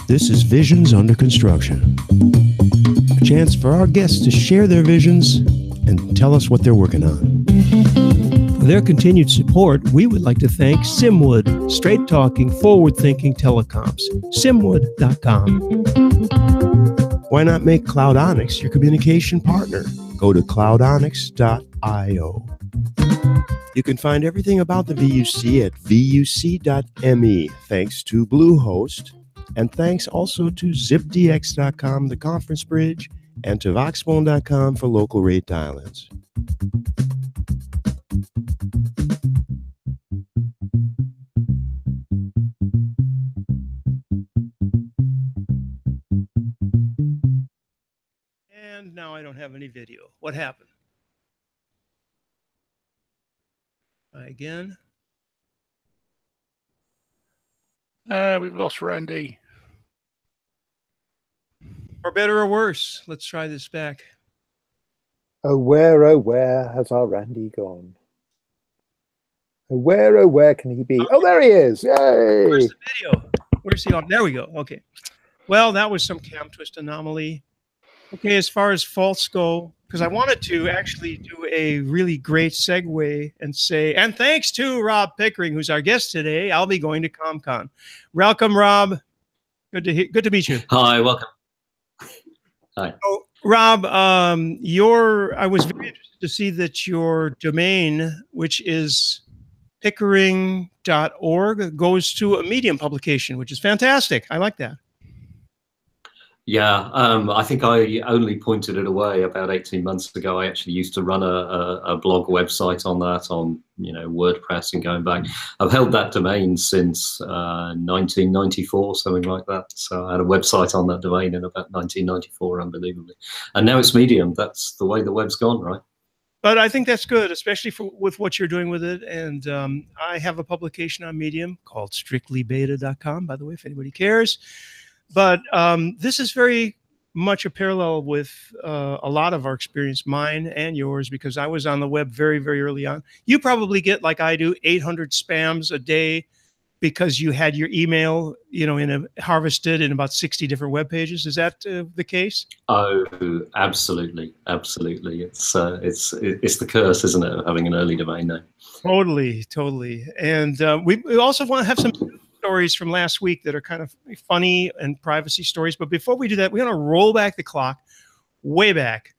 This is Visions Under Construction, a chance for our guests to share their visions and tell us what they're working on. For their continued support, we would like to thank Simwood, straight-talking, forward-thinking telecoms. Simwood.com. Why not make Cloudonics your communication partner? Go to cloudonics.io. You can find everything about the VUC at vuc.me, thanks to Bluehost, and thanks also to zipdx.com, the conference bridge, and to voxphone.com for local rate dial-ins. And now I don't have any video. What happened? Try again. We've lost Randy. For better or worse, let's try this back. Oh where has our Randy gone? Oh where can he be? Oh, there he is! Yay! Where's the video? Where's he on? There we go. Okay. Well, that was some cam twist anomaly. Okay, as far as faults go, because I wanted to actually do a really great segue and say, and thanks to Rob Pickering, who's our guest today, I'll be going to ComCon. Welcome, Rob. Good to meet you. Hi, welcome. Hi. So, Rob, I was very interested to see that your domain, which is pickering.org, goes to a Medium publication, which is fantastic. I like that. Yeah, I think I only pointed it away about 18 months ago. I actually used to run a blog website on that, on WordPress and going back. I've held that domain since 1994, something like that. So I had a website on that domain in about 1994, unbelievably. And now it's Medium. That's the way the web's gone, right? But I think that's good, especially with what you're doing with it. And I have a publication on Medium called strictlybeta.com, by the way, if anybody cares. But this is very much a parallel with a lot of our experience, mine and yours, because I was on the web very, very early on. You probably get, like I do, 800 spams a day because you had your email, harvested in about 60 different web pages. Is that the case? Oh, absolutely, absolutely. It's the curse, isn't it, of having an early domain name? Totally. And we also want to have some stories from last week that are kind of funny and privacy stories. But before we do that, we're going to roll back the clock way back,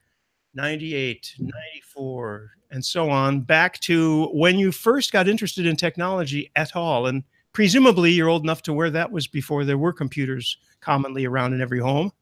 98, 94, and so on, back to when you first got interested in technology at all. And presumably you're old enough to where that was before there were computers commonly around in every home.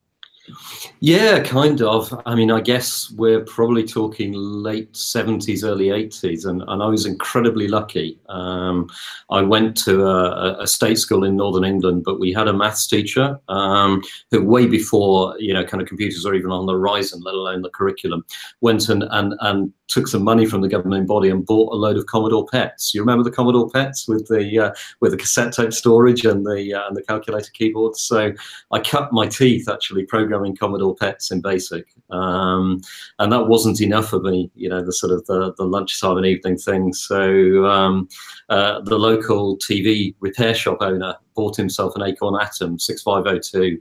Yeah, kind of. I mean, I guess we're probably talking late 70s, early 80s, and I was incredibly lucky. I went to a state school in Northern England, but we had a maths teacher who, way before, kind of computers are even on the horizon, let alone the curriculum, went and took some money from the governing body and bought a load of Commodore PETs. You remember the Commodore PETs with the cassette tape storage and the calculator keyboard? So I cut my teeth actually programming Commodore PETs in BASIC, and that wasn't enough for me. The sort of the lunchtime and evening thing. So the local TV repair shop owner bought himself an Acorn Atom 6502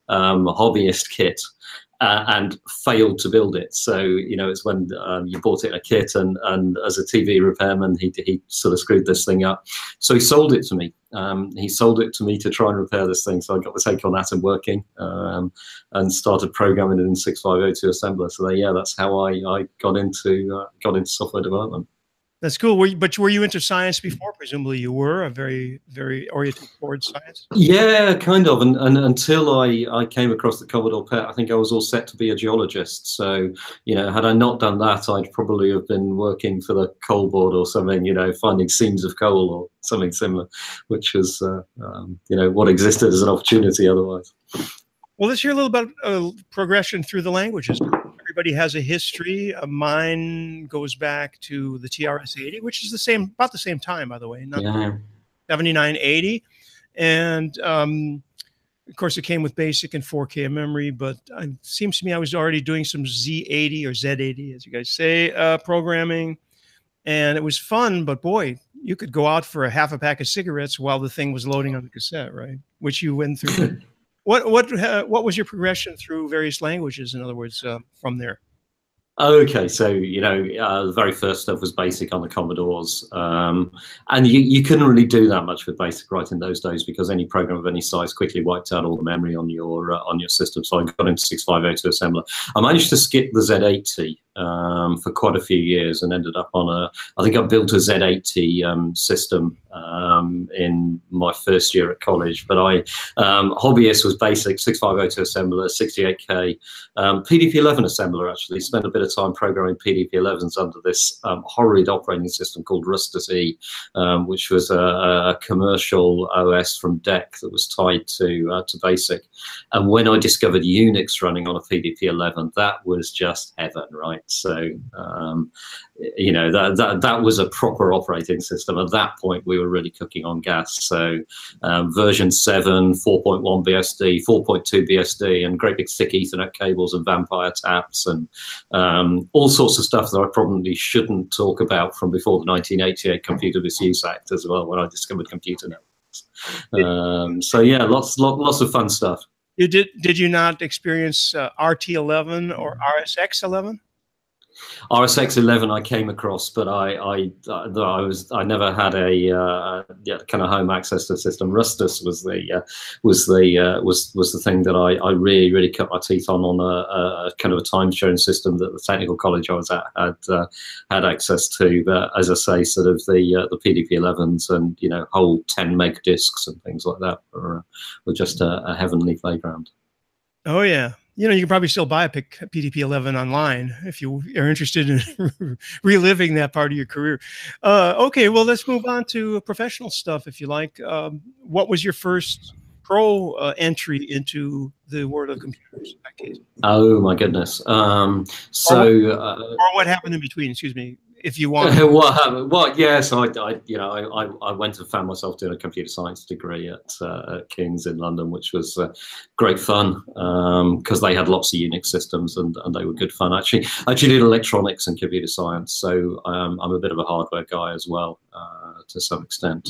hobbyist kit. And failed to build it. So, it's when you bought it in a kit, and as a TV repairman, he sort of screwed this thing up. So he sold it to me. He sold it to me to try and repair this thing. So I got this Acorn Atom working and started programming it in 6502 assembler. So that's how I got into software development. That's cool. But were you into science before? Presumably you were, a very, very oriented towards science. Yeah, kind of. And until I came across the Commodore PET, I think I was all set to be a geologist. So, had I not done that, I'd probably have been working for the coal board or something, finding seams of coal or something similar, which was, what existed as an opportunity otherwise. Well, let's hear a little bit of progression through the languages. Everybody has a history. Mine goes back to the TRS-80, which is about the same time, by the way, 79, 80. And of course, it came with BASIC and 4K memory, but it seems to me I was already doing some Z80 or Z80, as you guys say, programming. And it was fun, but boy, you could go out for a half a pack of cigarettes while the thing was loading on the cassette, right? Which you went through. what was your progression through various languages? In other words, from there. Okay, so the very first stuff was BASIC on the Commodores, and you couldn't really do that much with BASIC right in those days because any program of any size quickly wiped out all the memory on your system. So I got into 650 assembler. I managed to skip the Z80 for quite a few years and ended up on I think I built a Z80 system in my first year at college. But hobbyist was BASIC, 650 assembler, 68K, PDP-11 assembler actually. Spent a bit of time programming PDP-11s under this horrid operating system called Rustus-E, which was a commercial OS from DEC that was tied to BASIC. And when I discovered Unix running on a PDP-11, that was just heaven, right? So that was a proper operating system. At that point, we were really cooking on gas. So version 7, 4.1 BSD, 4.2 BSD, and great big thick Ethernet cables and vampire taps and all sorts of stuff that I probably shouldn't talk about from before the 1988 Computer Misuse Act as well, when I discovered computer networks. So yeah, lots of fun stuff. Did you not experience RT11 or RSX11? RSX11 I came across, but I never had a kind of home access to the system. Rustus was the thing that I really cut my teeth on a kind of a time sharing system that the technical college I was at had access to. But as I say, sort of the PDP-11s and whole 10 meg disks and things like that were just a heavenly playground. Oh yeah. You can probably still buy a PDP-11 online if you are interested in reliving that part of your career. Okay, well, let's move on to professional stuff, if you like. What was your first pro entry into the world of computers in that case? Oh, my goodness. Or what happened in between, excuse me, if you want. What happened? Well, yes, I went and found myself doing a computer science degree at King's in London, which was great fun because they had lots of Unix systems and they were good fun. Actually did electronics and computer science, so I'm a bit of a hardware guy as well to some extent.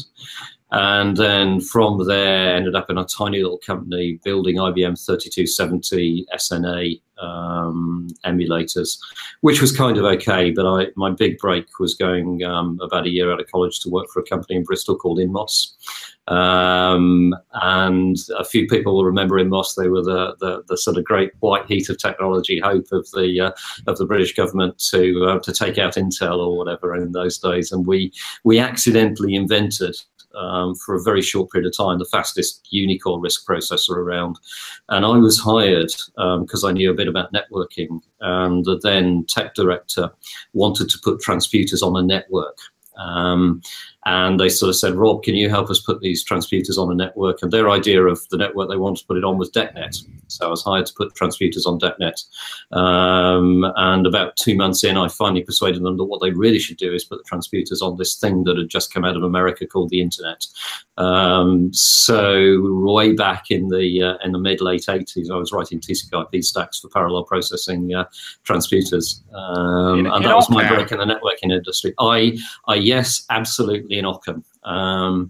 And then from there, ended up in a tiny little company building IBM 3270 SNA emulators, which was kind of okay. But my big break was going about a year out of college to work for a company in Bristol called Inmos. And a few people will remember Inmos. They were the sort of great white heat of technology hope of the British government to take out Intel or whatever in those days. And we accidentally invented, for a very short period of time, the fastest unicore RISC processor around. And I was hired because I knew a bit about networking, and the then tech director wanted to put transputers on a network. And they sort of said, Rob, can you help us put these transputers on a network? And their idea of the network they wanted to put it on was DECnet. So I was hired to put transputers on DECnet. And about 2 months in, I finally persuaded them that what they really should do is put the transputers on this thing that had just come out of America called the Internet. So way back in the mid-late 80s, I was writing TCP/IP stacks for parallel processing transputers. And that was my break in the networking industry. Yes, absolutely in Occam. I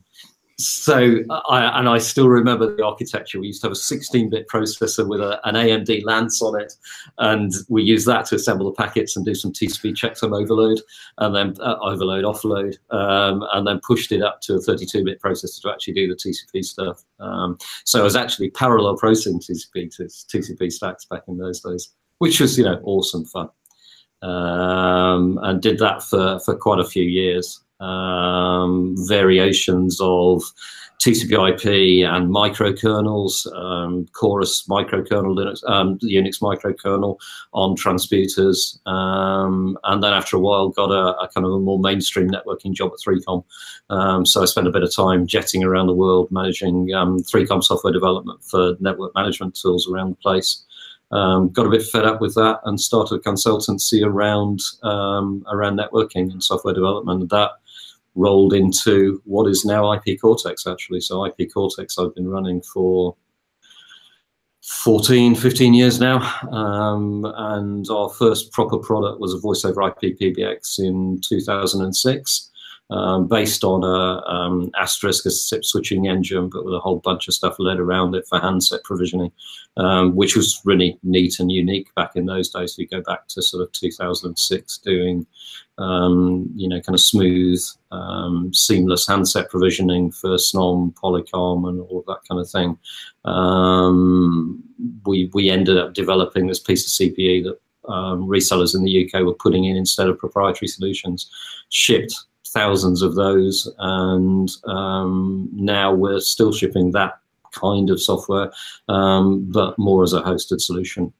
still remember the architecture. We used to have a 16-bit processor with an AMD Lance on it, and we used that to assemble the packets and do some TCP checksum overload, and then overload, offload, and then pushed it up to a 32-bit processor to actually do the TCP stuff. So I was actually parallel processing TCP stacks back in those days, which was awesome fun, and did that for quite a few years. Variations of TCP/IP and microkernels, Chorus microkernel, Linux, Unix microkernel on transputers, and then after a while got a kind of a more mainstream networking job at 3Com. So I spent a bit of time jetting around the world managing 3Com software development for network management tools around the place. Got a bit fed up with that and started a consultancy around networking and software development. And that rolled into what is now ipcortex, actually. So ipcortex I've been running for 15 years now. And our first proper product was a voice over IP PBX in 2006. based on a asterisk, a SIP switching engine, but with a whole bunch of stuff laid around it for handset provisioning, which was really neat and unique back in those days. We go back to sort of 2006, doing kind of smooth, seamless handset provisioning for SNOM, Polycom, and all of that kind of thing. We ended up developing this piece of CPE that resellers in the UK were putting in instead of proprietary solutions, shipped thousands of those, and now we're still shipping that kind of software, but more as a hosted solution.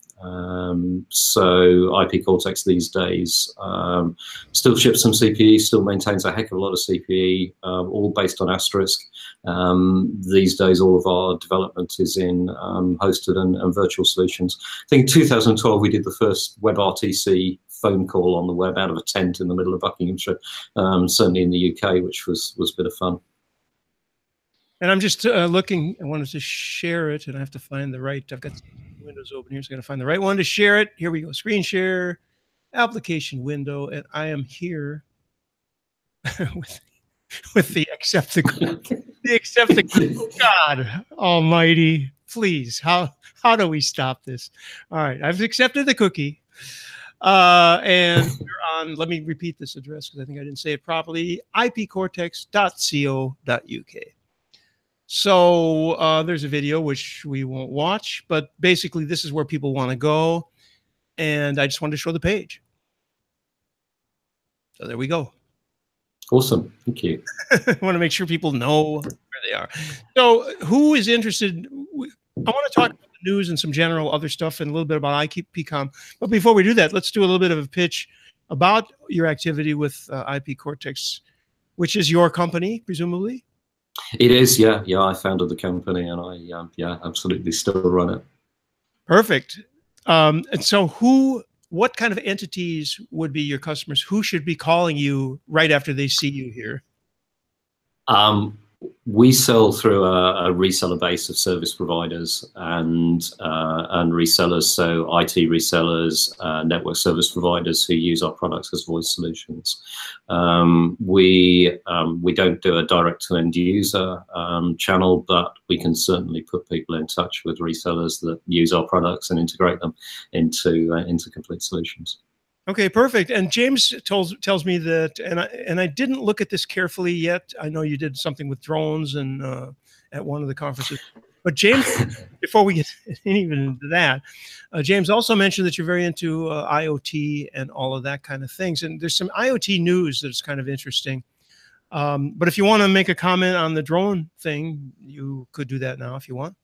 So ipcortex these days still ships some CPE, still maintains a heck of a lot of CPE, all based on asterisk. These days all of our development is in hosted and virtual solutions. I think in 2012 we did the first WebRTC phone call on the web out of a tent in the middle of Buckinghamshire, certainly in the UK, which was a bit of fun. And I'm just looking, I wanted to share it, and I have to find the right, I've got windows open here, so I got to find the right one to share it. Here we go, screen share, application window, and I am here with the accept the cookie. The accept the cookie. God almighty, please, how do we stop this? All right, I've accepted the cookie. And we're on, let me repeat this address because I think I didn't say it properly, ipcortex.co.uk. So there's a video which we won't watch, but basically this is where people want to go. And I just wanted to show the page. So there we go. Awesome. Thank you. I want to make sure people know where they are. So who is interested? I want to talk about the news and some general other stuff and a little bit about IPCOM. But before we do that, let's do a little bit of a pitch about your activity with ipcortex, which is your company, presumably. It is, yeah. Yeah, I founded the company, and I, absolutely still run it. Perfect. And so what kind of entities would be your customers? Who should be calling you right after they see you here? We sell through a reseller base of service providers and resellers, so IT resellers, network service providers who use our products as voice solutions. We don't do a direct to end user channel, but we can certainly put people in touch with resellers that use our products and integrate them into complete solutions. Okay, perfect. And James tells me that, and I didn't look at this carefully yet. I know you did something with drones and at one of the conferences. But James, before we get even into that, James also mentioned that you're very into IoT and all of that kind of things. And there's some IoT news that's kind of interesting. But if you want to make a comment on the drone thing, you could do that now if you want.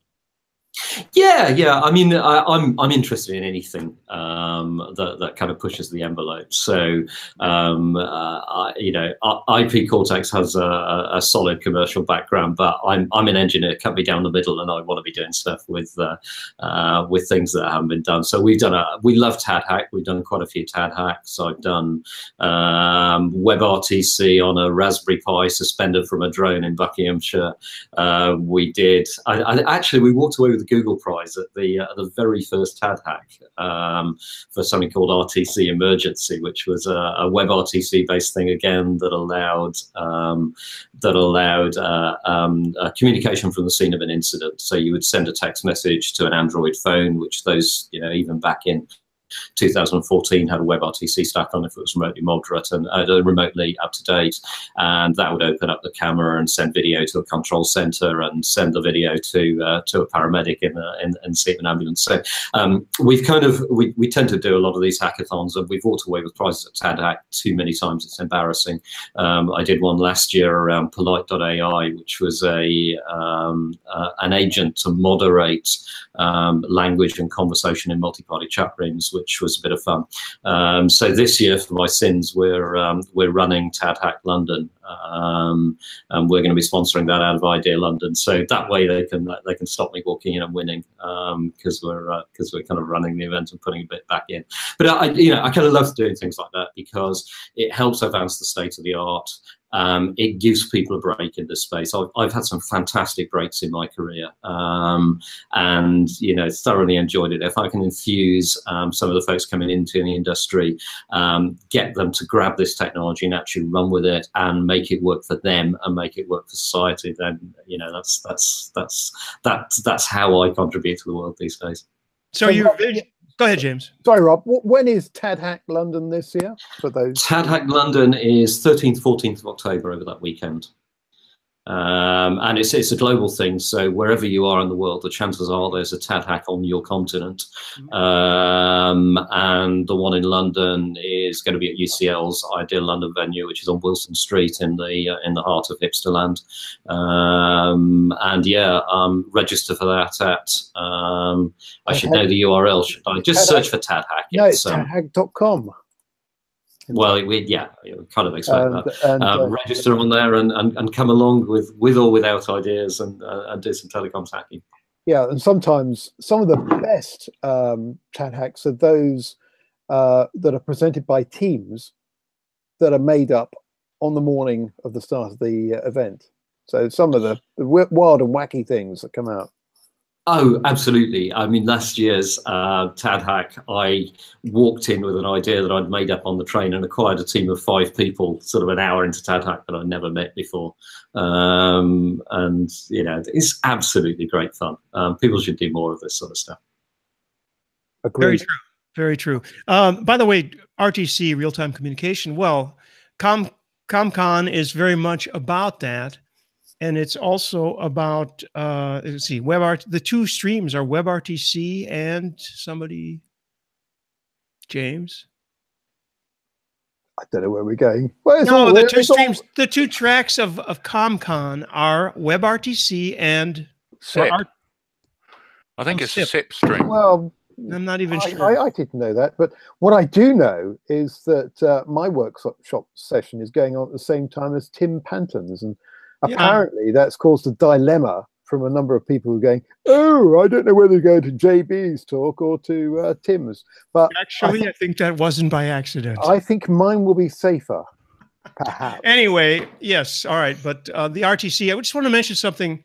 Yeah. I mean, I'm interested in anything that kind of pushes the envelope. So, ipcortex has a solid commercial background, but I'm an engineer, cut me down the middle, and I want to be doing stuff with things that haven't been done. So we love TADHack. We've done quite a few TADHacks. I've done WebRTC on a Raspberry Pi suspended from a drone in Buckinghamshire. We walked away with the Google Prize at the very first TADHack for something called RTC Emergency, which was a WebRTC based thing again that allowed communication from the scene of an incident. So you would send a text message to an Android phone, which those even back in 2014 had a WebRTC stack on if it was remotely moderate and remotely up to date, and that would open up the camera and send video to a control center and send the video to a paramedic in the seat of an ambulance. So we tend to do a lot of these hackathons, and we've walked away with prizes at TADHack too many times. It's embarrassing. I did one last year around Polite.ai, which was an agent to moderate language and conversation in multi-party chat rooms, which was a bit of fun. So this year, for my sins, we're running TADHack London, and we're going to be sponsoring that out of Idea London. So that way they can stop me walking in and winning, because we're kind of running the event and putting a bit back in. But I kind of love doing things like that because it helps advance the state of the art. it gives people a break in this space. I've had some fantastic breaks in my career, and thoroughly enjoyed it. If I can infuse some of the folks coming into the industry, get them to grab this technology and actually run with it and make it work for them and make it work for society, then that's how I contribute to the world these days. So go ahead, James. Sorry, Rob. When is TADHack London this year? For those TADHack London is 13th, 14th of October over that weekend. And it's a global thing, so wherever you are in the world, the chances are there's a TADHack on your continent. And the one in London is going to be at UCL's Ideal London venue, which is on Wilson Street in the heart of hipsterland. And yeah, register for that at I should know the URL, should I? Just search for TADHack. No, it's tadhack.com. Well, we kind of expect that. Register on there and come along with or without ideas and do some telecoms hacking. Yeah, and sometimes some of the best TADHacks are those that are presented by teams that are made up on the morning of the start of the event. So some of the wild and wacky things that come out. Oh, absolutely. I mean, last year's TADHack, I walked in with an idea that I'd made up on the train and acquired a team of 5 people sort of an hour into TADHack that I'd never met before. And, it's absolutely great fun. People should do more of this sort of stuff. Agreed. Very true. Very true. By the way, RTC, real-time communication, well, ComCon is very much about that. And it's also about, let's see, the 2 streams are WebRTC and somebody, James? I don't know where we're going. Well, no, the 2 streams, the 2 tracks of ComCon are WebRTC and SIP. I think it's a SIP stream. Well, I'm not even sure. I didn't know that. But what I do know is that my workshop session is going on at the same time as Tim Panton's. And apparently, that's caused a dilemma from a number of people who are going, oh, I don't know whether to go to JB's talk or to Tim's. But actually, I think that wasn't by accident. I think mine will be safer, perhaps. Anyway, yes, all right. But the RTC, I just want to mention something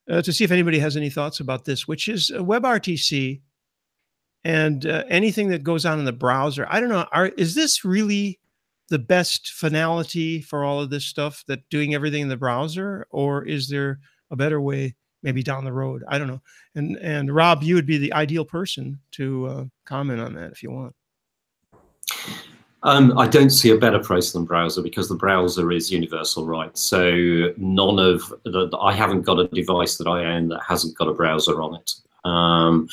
to see if anybody has any thoughts about this, which is WebRTC and anything that goes on in the browser. I don't know. Is this really the best finality for all of this stuff, that doing everything in the browser, or is there a better way maybe down the road? I don't know. And Rob, you would be the ideal person to comment on that if you want. I don't see a better place than browser, because the browser is universal, right? So I haven't got a device that I own that hasn't got a browser on it. And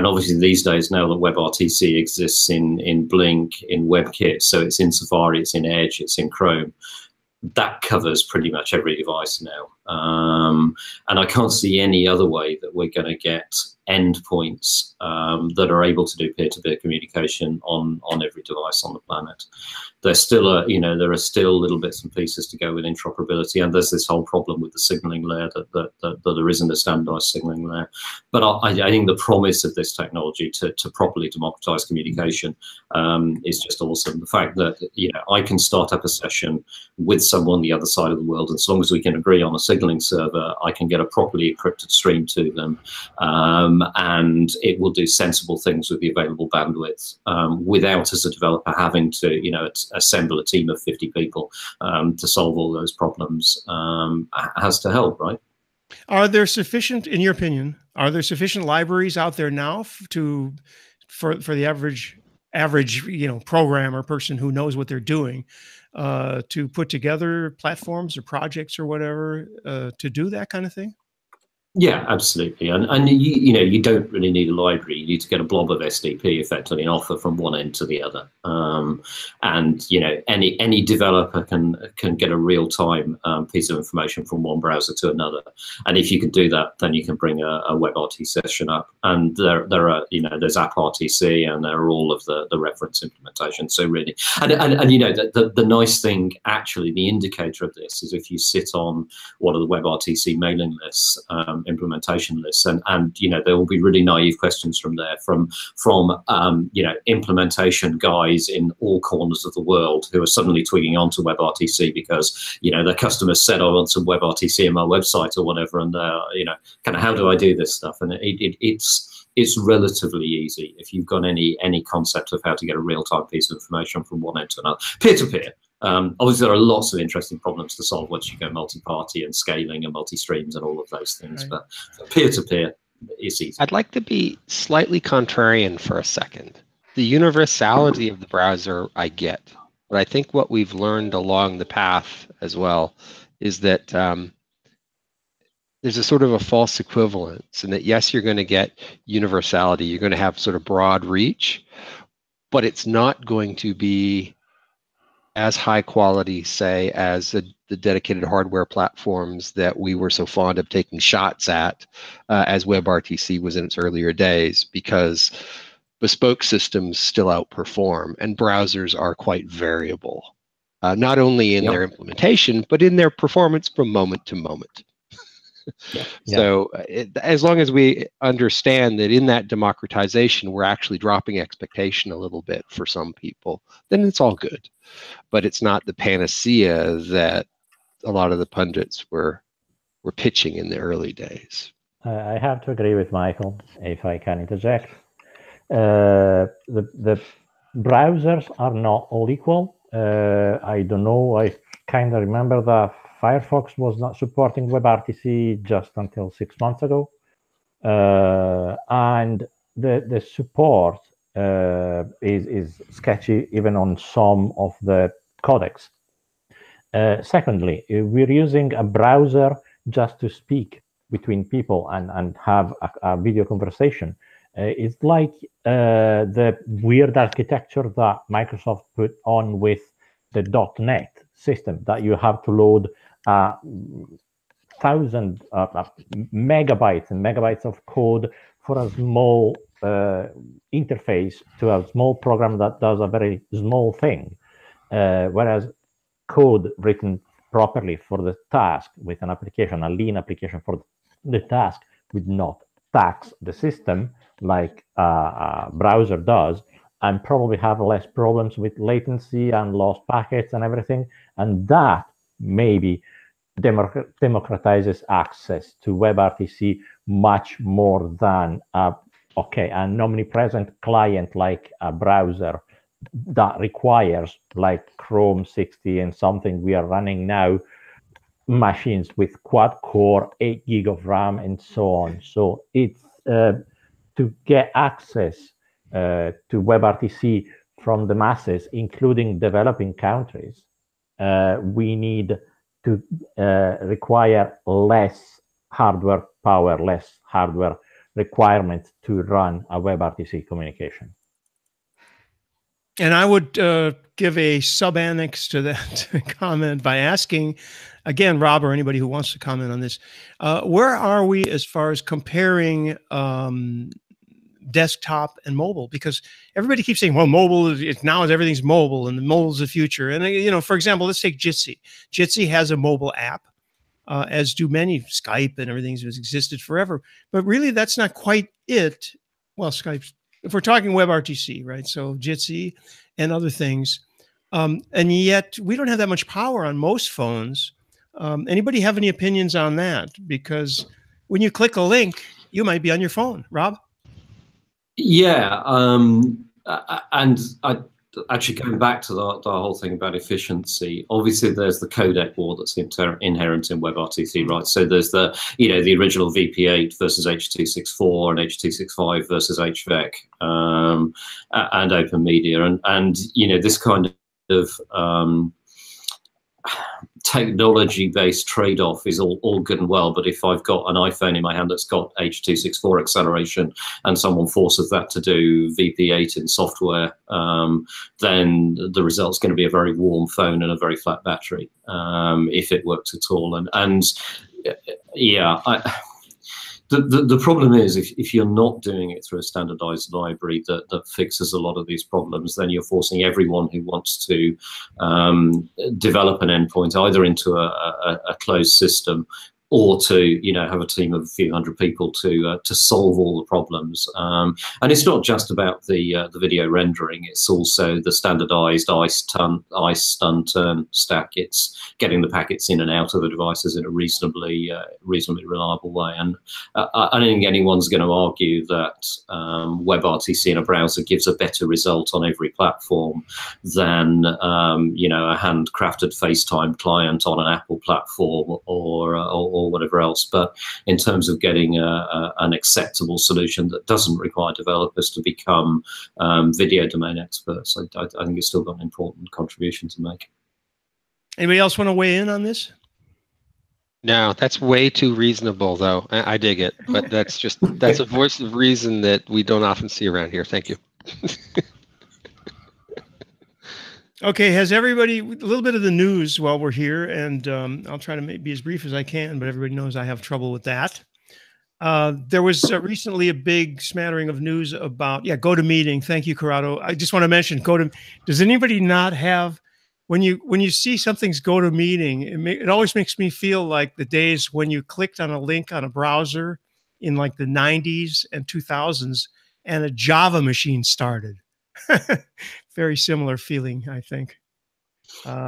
obviously these days, now that WebRTC exists in Blink, in WebKit, so it's in Safari, it's in Edge, it's in Chrome, that covers pretty much every device now. And I can't see any other way that we're going to get endpoints that are able to do peer-to-peer communication on every device on the planet. There's still there are still little bits and pieces to go with interoperability, and there's this whole problem with the signaling layer that there isn't a standardized signaling layer. But I think the promise of this technology to properly democratize communication is just awesome. The fact that I can start up a session with someone on the other side of the world, and as long as we can agree on a signaling server, I can get a properly encrypted stream to them, and it will do sensible things with the available bandwidth without, as a developer, having to assemble a team of 50 people to solve all those problems. Has to help, right? Are there sufficient, in your opinion, are there sufficient libraries out there now for the average programmer person who knows what they're doing to put together platforms or projects or whatever to do that kind of thing? Yeah, absolutely. And you don't really need a library. You need to get a blob of SDP effectively and offer from one end to the other. And any developer can get a real-time piece of information from one browser to another. And if you can do that, then you can bring a WebRTC session up. And there's ipRTC, and there are all of the reference implementations. So really, and the nice thing, actually, the indicator of this is if you sit on one of the WebRTC mailing lists. implementation lists, and you know, there will be really naive questions from there, from you know, implementation guys in all corners of the world who are suddenly twigging onto WebRTC because, you know, their customers said, I want some WebRTC in my website or whatever, and you know, kind of, how do I do this stuff? And it's relatively easy if you've got any concept of how to get a real-time piece of information from one end to another. Peer-to-peer. Obviously, there are lots of interesting problems to solve once you go multi-party and scaling and multi-streams and all of those things. Right. But peer-to-peer is easy. I'd like to be slightly contrarian for a second. The universality of the browser I get, but I think what we've learned along the path as well is that there's a sort of a false equivalence, and that yes, you're going to get universality, you're going to have sort of broad reach, but it's not going to be as high quality, say, as the dedicated hardware platforms that we were so fond of taking shots at as WebRTC was in its earlier days, because bespoke systems still outperform, and browsers are quite variable, not only in their implementation, but in their performance from moment to moment. So as long as we understand that in that democratization, we're actually dropping expectation a little bit for some people, then it's all good. But it's not the panacea that a lot of the pundits were pitching in the early days. I have to agree with Michael, if I can interject. The browsers are not all equal. I don't know, I kind of remember that Firefox was not supporting WebRTC just until 6 months ago. And the support is sketchy even on some of the codecs. Secondly, we're using a browser just to speak between people and have a video conversation. It's like the weird architecture that Microsoft put on with the .NET system, that you have to load 1,000 megabytes and megabytes of code for a small interface to a small program that does a very small thing, whereas code written properly for the task with an application, a lean application for the task, would not tax the system like a browser does, and probably have less problems with latency and lost packets and everything. And that maybe democratizes access to WebRTC much more than an omnipresent client like a browser that requires, like Chrome 60 and something we are running now, machines with quad core, 8 gig of RAM and so on. So it's to get access to WebRTC from the masses, including developing countries, we need to require less hardware power, less hardware requirement to run a WebRTC communication. And I would give a sub-annex to that comment by asking, again, Rob, or anybody who wants to comment on this, where are we as far as comparing desktop and mobile? Because everybody keeps saying, well, mobile is now everything's mobile and the mobile's the future. And, you know, for example, let's take Jitsi. Jitsi has a mobile app, as do many. Skype and everything has existed forever. But really, that's not quite it. Well, Skype's, if we're talking WebRTC, right? So Jitsi and other things. And yet we don't have that much power on most phones. Anybody have any opinions on that? Because when you click a link, you might be on your phone. Rob? Yeah, and I actually, going back to the whole thing about efficiency, obviously there's the codec war that's inherent in WebRTC, right? So there's the, you know, the original VP8 versus H.264 and H.265 versus HVEC, and open media, and you know, this kind of technology-based trade-off is all good and well, but if I've got an iPhone in my hand that's got H.264 acceleration and someone forces that to do VP8 in software, then the result's going to be a very warm phone and a very flat battery, if it works at all. And yeah, the problem is, if you're not doing it through a standardized library that fixes a lot of these problems, then you're forcing everyone who wants to develop an endpoint either into a closed system or to, you know, have a team of a few hundred people to solve all the problems. And it's not just about the video rendering; it's also the standardized ICE stun turn stack. It's getting the packets in and out of the devices in a reasonably reliable way. And I don't think anyone's going to argue that WebRTC in a browser gives a better result on every platform than you know, a handcrafted FaceTime client on an Apple platform or whatever else. But in terms of getting an acceptable solution that doesn't require developers to become video domain experts, I think it's still got an important contribution to make. Anybody else want to weigh in on this? No, that's way too reasonable, though. I dig it, but that's a voice of reason that we don't often see around here. Thank you. Okay, has everybody, a little bit of the news while we're here, and I'll try to be as brief as I can, but everybody knows I have trouble with that. There was recently a big smattering of news about, GoToMeeting. Thank you, Corrado. I just want to mention does anybody not have, when you see something's GoToMeeting, it always makes me feel like the days when you clicked on a link on a browser in like the 90s and 2000s and a Java machine started. Very similar feeling, I think.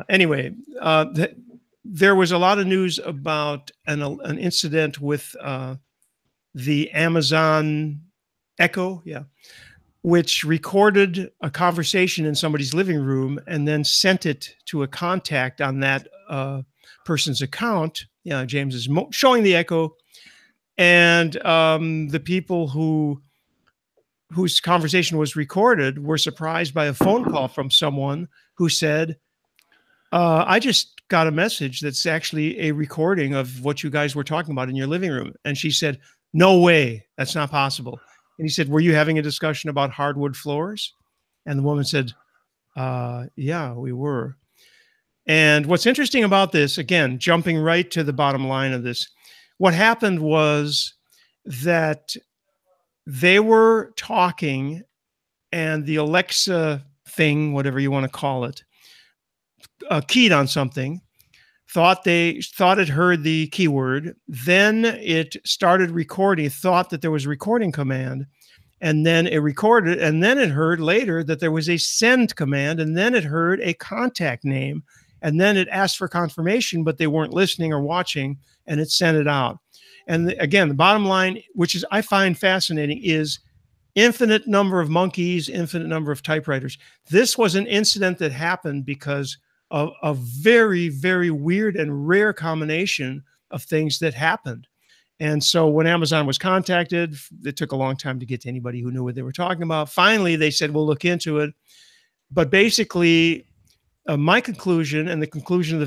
Anyway, there was a lot of news about an incident with the Amazon Echo, which recorded a conversation in somebody's living room and then sent it to a contact on that person's account. James is showing the Echo, and the people whose conversation was recorded were surprised by a phone call from someone who said, I just got a message that's actually a recording of what you guys were talking about in your living room. And she said, no way, that's not possible. And he said, were you having a discussion about hardwood floors? And the woman said, yeah, we were. And what's interesting about this, again, jumping right to the bottom line of this, what happened was that they were talking, and the Alexa thing, whatever you want to call it, keyed on something, thought it heard the keyword, then it started recording, thought that there was a recording command, and then it recorded, and then it heard later that there was a send command, and then it heard a contact name, and then it asked for confirmation, but they weren't listening or watching, and it sent it out. And again, the bottom line, which is I find fascinating, is infinite number of monkeys, infinite number of typewriters. This was an incident that happened because of a very, very weird and rare combination of things that happened. And so when Amazon was contacted, it took a long time to get to anybody who knew what they were talking about. Finally, they said, we'll look into it. But basically, my conclusion and the conclusion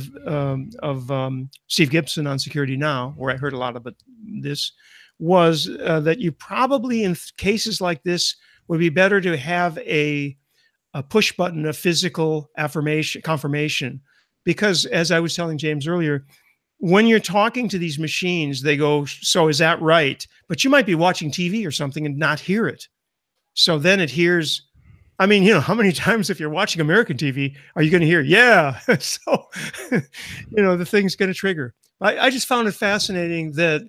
of Steve Gibson on Security Now, where I heard a lot about this, was that you probably, in cases like this, would be better to have a push button, a physical confirmation. Because as I was telling James earlier, when you're talking to these machines, they go, so is that right? But you might be watching TV or something and not hear it. So then it hears, I mean, you know, how many times if you're watching American TV, are you going to hear, yeah? So, you know, the thing's going to trigger. I just found it fascinating that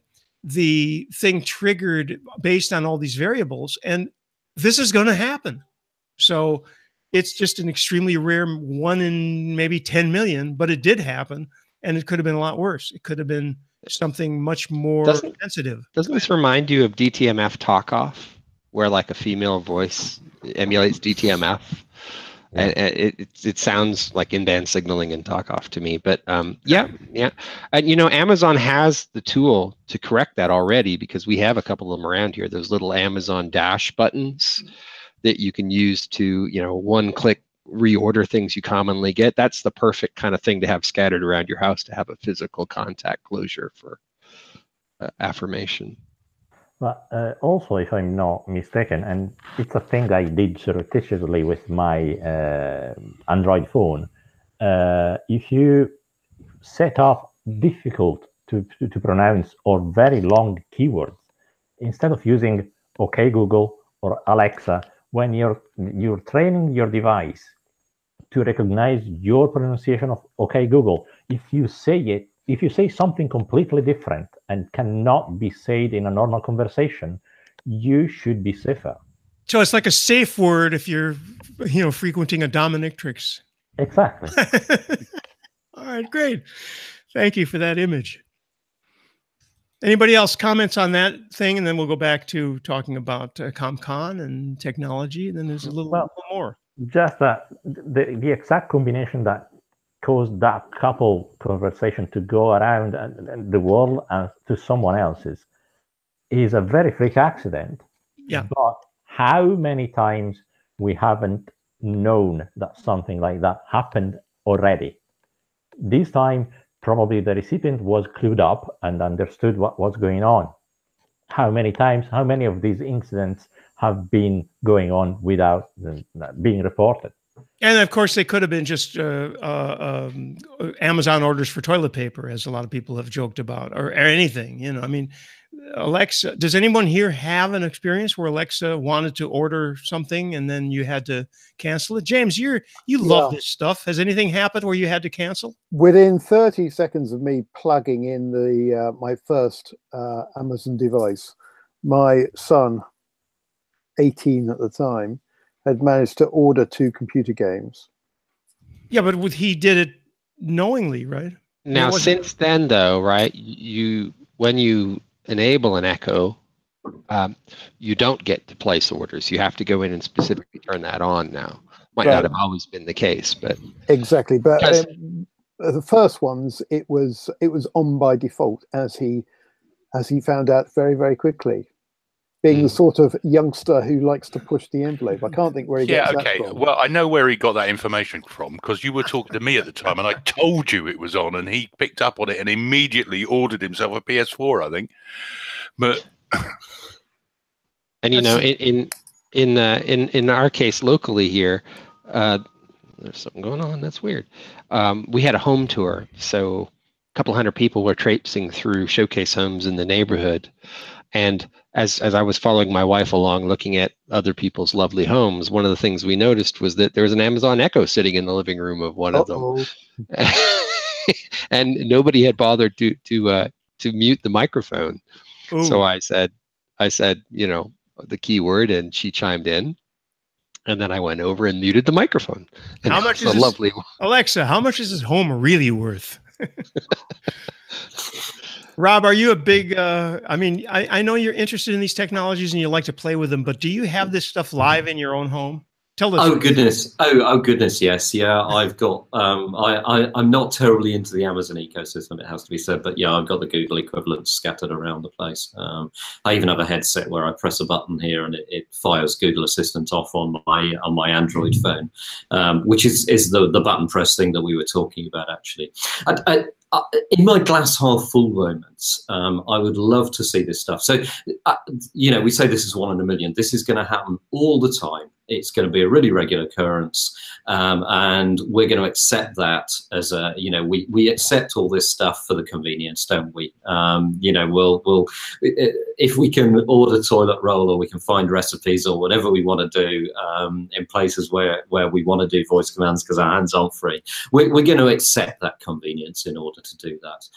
the thing triggered based on all these variables, and this is going to happen. So it's just an extremely rare 1 in maybe 10 million, but it did happen, and it could have been a lot worse. It could have been something much more sensitive. Doesn't this remind you of DTMF talk off, where like a female voice emulates DTMF? Yeah. And it sounds like in-band signaling and talk off to me, but yeah. And you know, Amazon has the tool to correct that already, because we have a couple of them around here. Those little Amazon Dash buttons that you can use to, you know, one-click reorder things you commonly get. That's the perfect kind of thing to have scattered around your house, to have a physical contact closure for affirmation. But also, if I'm not mistaken, and it's a thing I did surreptitiously with my Android phone, if you set up difficult to pronounce or very long keywords, instead of using OK Google or Alexa, when you're training your device to recognize your pronunciation of OK Google, if you say it if you say something completely different and cannot be said in a normal conversation, you should be safer. So it's like a safe word if you're, frequenting a dominatrix. Exactly. All right, great. Thank you for that image. Anybody else comments on that thing? And then we'll go back to talking about ComCon and technology. And then there's a little more. Just that the exact combination that caused that couple conversation to go around the world and to someone else's is a very freak accident. Yeah. But how many times we haven't known that something like that happened already? This time, probably the recipient was clued up and understood what was going on. How many times, how many of these incidents have been going on without being reported? And of course, they could have been just Amazon orders for toilet paper, as a lot of people have joked about, or anything. I mean, Alexa, does anyone here have an experience where Alexa wanted to order something and then you had to cancel it? James, you love this stuff. Has anything happened where you had to cancel? Within 30 seconds of me plugging in the my first Amazon device, my son, 18 at the time, had managed to order 2 computer games. Yeah, but he did it knowingly, right? Now, since then, though, right, when you enable an Echo, you don't get to place orders. You have to go in and specifically turn that on now. Might not have always been the case, but exactly. But the first ones, it was on by default, as he found out very, very quickly. Being the sort of youngster who likes to push the envelope. I can't think where he gets that from. Well, I know where he got that information from, because you were talking to me at the time and I told you it was on, and he picked up on it and immediately ordered himself a PS4, I think. But and in our case locally here, there's something going on. That's weird. We had a home tour, so a couple hundred people were traipsing through showcase homes in the neighborhood. And as I was following my wife along, looking at other people's lovely homes, one of the things we noticed was that there was an Amazon Echo sitting in the living room of one of them, and nobody had bothered to mute the microphone. Ooh. So I said, the keyword, and she chimed in, and then I went over and muted the microphone. And how much is lovely, Alexa? How much is this home really worth? Rob, are you a big, I mean, I know you're interested in these technologies and you like to play with them, but do you have this stuff live in your own home? Tell us. Oh goodness! Oh goodness! Yes, yeah. I've got. I'm not terribly into the Amazon ecosystem, it has to be said, but yeah, I've got the Google equivalents scattered around the place. I even have a headset where I press a button here and it fires Google Assistant off on my Android phone, which is the button press thing that we were talking about actually. In my glass half full moments, I would love to see this stuff. So, we say this is 1 in a million. This is going to happen all the time. It's going to be a really regular occurrence, and we're going to accept that as a, we accept all this stuff for the convenience, don't we? We'll if we can order toilet roll, or we can find recipes, or whatever we want to do in places where we want to do voice commands because our hands aren't free, we're going to accept that convenience in order to do that.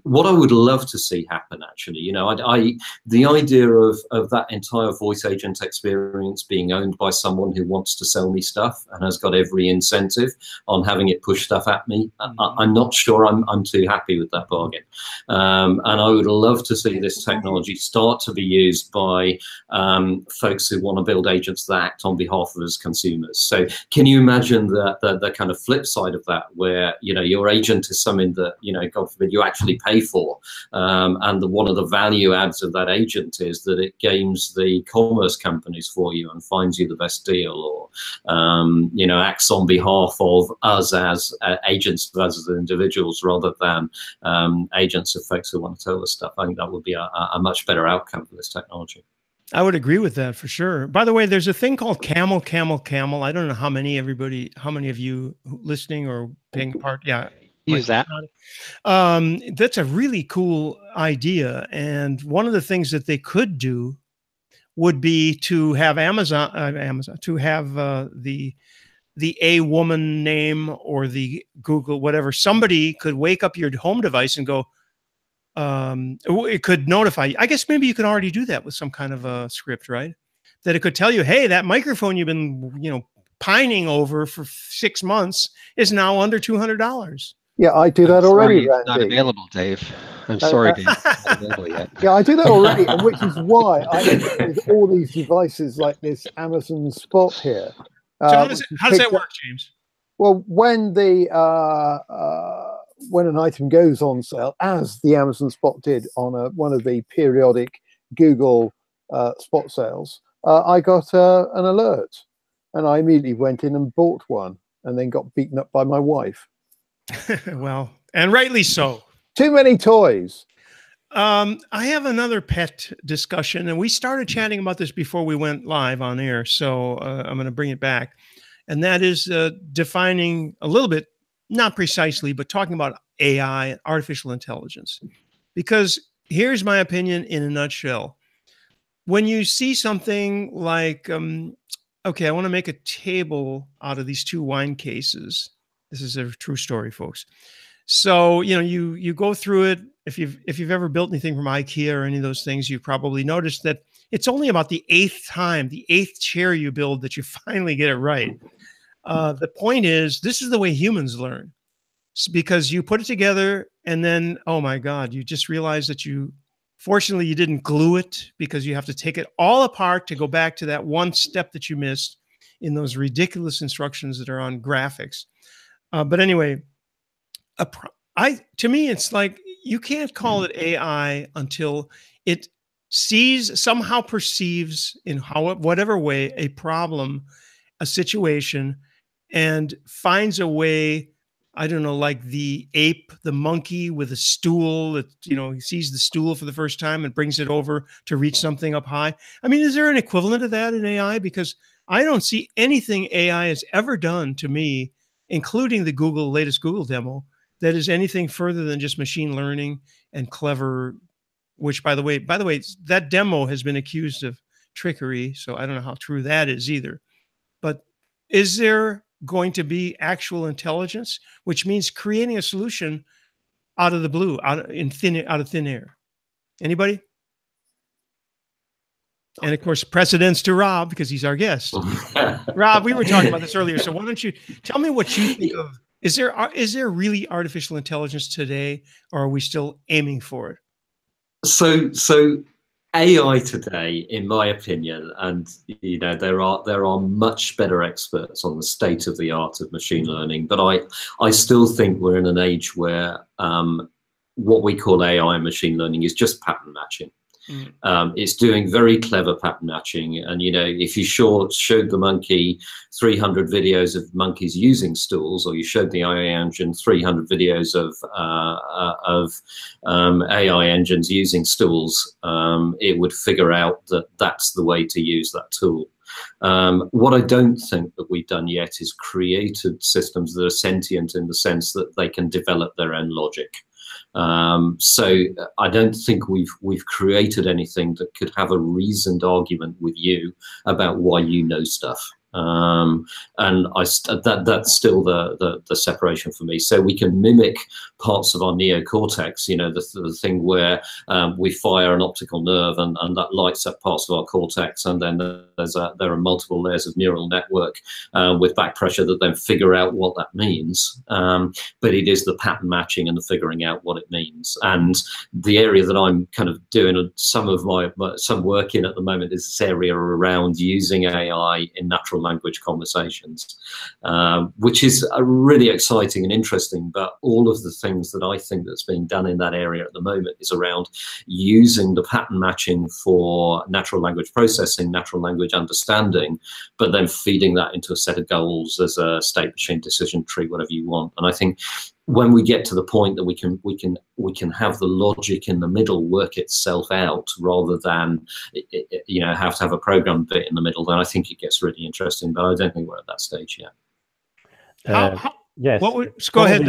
What I would love to see happen, actually, the idea of that entire voice agent experience being owned by someone who wants to sell me stuff and has got every incentive on having it push stuff at me, I'm not sure I'm too happy with that bargain. And I would love to see this technology start to be used by folks who want to build agents that act on behalf of us consumers. So can you imagine the kind of flip side of that, where your agent is something that God forbid you actually pay for, and one of the value adds of that agent is that it games the commerce companies for you and finds you the best deal, or acts on behalf of us as agents of us as individuals, rather than agents of folks who want to tell us stuff. I think that would be a much better outcome for this technology. I would agree with that for sure. By the way, there's a thing called Camel. I don't know how many of you listening or paying part. Yeah. Use that. That's a really cool idea. And one of the things that they could do would be to have Amazon to have the the A woman name or the Google, whatever, somebody could wake up your home device and go, it could notify you. I guess maybe you could already do that with some kind of a script, right? That it could tell you, hey, that microphone you've been, pining over for 6 months is now under $200. Yeah, I do that already, Randy. Not available, Dave. I'm sorry, Dave. It's not available yet. Yeah, I do that already, and which is why I end up with all these devices like this Amazon Spot here. So how does that work, James? Well, when an item goes on sale, as the Amazon Spot did on one of the periodic Google spot sales, I got an alert, and I immediately went in and bought one, and then got beaten up by my wife. Well, and rightly so. Too many toys. I have another pet discussion, and we started chatting about this before we went live on air, so I'm going to bring it back. And that is defining a little bit, not precisely, but talking about AI and artificial intelligence. Because here's my opinion in a nutshell. When you see something like, okay, I want to make a table out of these 2 wine cases. This is a true story, folks. So, you go through it. If you've ever built anything from IKEA or any of those things, you've probably noticed that it's only about the 8th time, the 8th chair you build, that you finally get it right. The point is, this is the way humans learn. It's because you put it together and then, oh my God, you just realize that fortunately, you didn't glue it, because you have to take it all apart to go back to that one step that you missed in those ridiculous instructions that are on graphics. But anyway, to me, it's like you can't call it AI until it somehow perceives in whatever way a problem, a situation, and finds a way. I don't know, like the ape, the monkey with a stool that, he sees the stool for the first time and brings it over to reach something up high. I mean, is there an equivalent of that in AI? Because I don't see anything AI has ever done to me, including the latest Google demo, that is anything further than just machine learning and clever, which by the way, that demo has been accused of trickery. So I don't know how true that is either. But is there going to be actual intelligence, which means creating a solution out of the blue, out of thin air? Anybody? And of course, precedence to Rob, because he's our guest. Rob, we were talking about this earlier, so why don't you tell me what you think of? Is there really artificial intelligence today, or are we still aiming for it? So AI today, in my opinion, and there are much better experts on the state of the art of machine learning, but I still think we're in an age where what we call AI and machine learning is just pattern matching. It's doing very clever pattern matching, and if you showed the monkey 300 videos of monkeys using stools, or you showed the AI engine 300 videos of AI engines using stools, it would figure out that that's the way to use that tool. What I don't think that we've done yet is created systems that are sentient in the sense that they can develop their own logic. So I don't think we've created anything that could have a reasoned argument with you about why you know stuff. And that's still the separation for me. So we can mimic parts of our neocortex, the thing where we fire an optical nerve and that lights up parts of our cortex, and then there are multiple layers of neural network with back pressure that then figure out what that means. But it is the pattern matching and the figuring out what it means. And the area that I'm kind of doing some work in at the moment is this area around using AI in natural language conversations, which is really exciting and interesting. But all of the things that I think that's being done in that area at the moment is around using the pattern matching for natural language processing, natural language understanding, but then feeding that into a set of goals as a state machine decision tree, whatever you want. And I think when we get to the point that we can have the logic in the middle work itself out, rather than have to have a program bit in the middle, then I think it gets really interesting. But I don't think we're at that stage yet. Yes. Go ahead,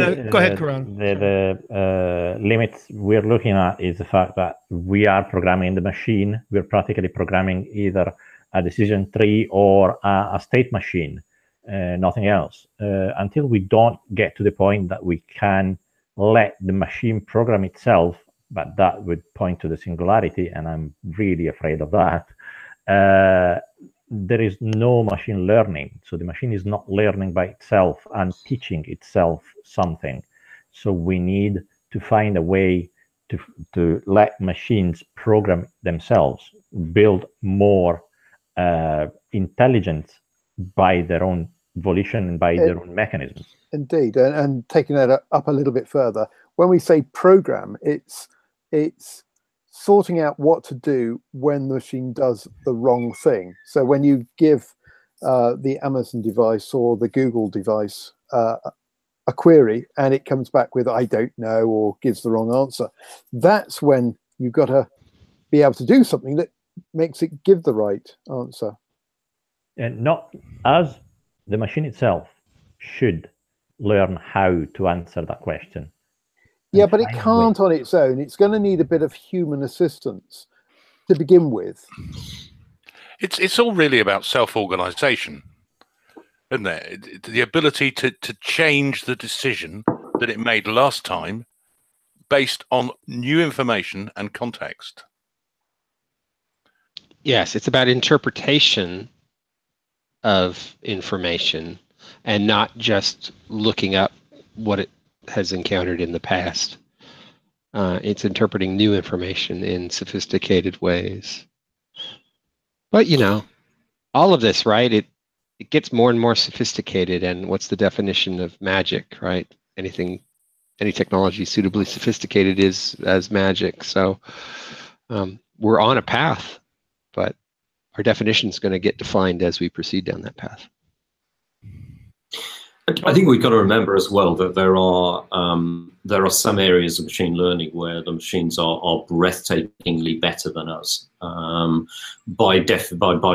Karan. The limits we're looking at is the fact that we are programming the machine. We're practically programming either a decision tree or a state machine. nothing else. Until we don't get to the point that we can let the machine program itself, but that would point to the singularity, and I'm really afraid of that. There is no machine learning. So the machine is not learning by itself and teaching itself something. So we need to find a way to let machines program themselves, build more intelligence by their own volition and by their own mechanisms. Indeed, and taking that up a little bit further, when we say program, it's sorting out what to do when the machine does the wrong thing. So when you give the Amazon device or the Google device a query and it comes back with "I don't know" or gives the wrong answer, that's when you've got to be able to do something that makes it give the right answer. And not as the machine itself should learn how to answer that question. Yeah, but it can't on its own. It's going to need a bit of human assistance to begin with. It's all really about self-organization, isn't it? The ability to change the decision that it made last time based on new information and context. Yes, it's about interpretation of information and not just looking up what it has encountered in the past. It's interpreting new information in sophisticated ways. But, you know, all of this, right? It gets more and more sophisticated. And what's the definition of magic, right? Any technology suitably sophisticated is as magic. So we're on a path, but our definition is going to get defined as we proceed down that path. I think we've got to remember as well that there are some areas of machine learning where the machines are breathtakingly better than us by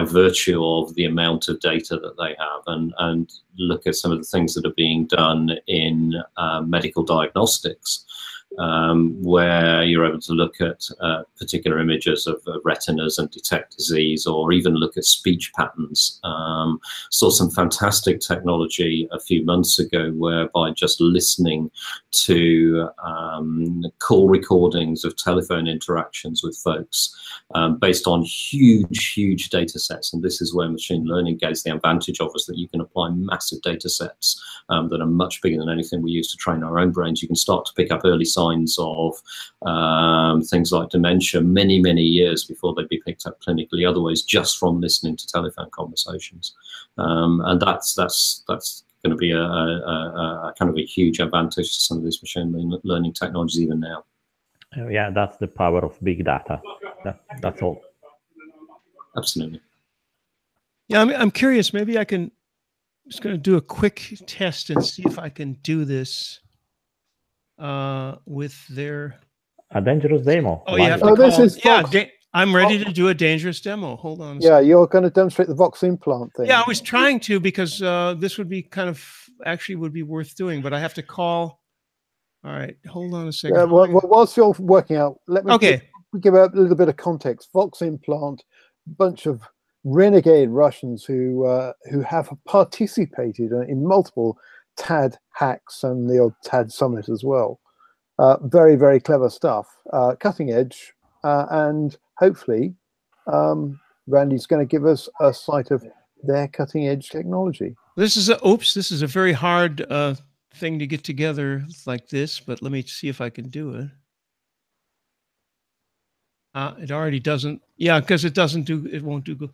virtue of the amount of data that they have, and look at some of the things that are being done in medical diagnostics. Where you're able to look at particular images of retinas and detect disease, or even look at speech patterns. Saw some fantastic technology a few months ago whereby just listening to call recordings of telephone interactions with folks based on huge data sets. And this is where machine learning gets the advantage of us, that you can apply massive data sets that are much bigger than anything we use to train our own brains. You can start to pick up early signs of things like dementia many years before they'd be picked up clinically otherwise, just from listening to telephone conversations. And that's going to be a kind of a huge advantage to some of these machine learning technologies even now. Yeah, that's the power of big data. That's all. Absolutely. Yeah, I'm curious. Maybe I can just going to do a quick test and see if I can do this with their dangerous demo. Oh, you have to this is Vox. Yeah, I'm ready to do a dangerous demo. Hold on. Yeah, you're going to demonstrate the Vox implant thing. Yeah, I was trying to, because this would be kind of actually would be worth doing, but I have to call. All right, hold on a second. Yeah, well, whilst you're working out, let me give a little bit of context. Vox implant, bunch of renegade Russians who have participated in multiple TAD hacks and the odd TAD summit as well. Very clever stuff, cutting edge, and hopefully Randy's going to give us a sight of their cutting edge technology. This is a very hard thing to get together like this, but let me see if I can do it. It already doesn't. Yeah, because it won't do.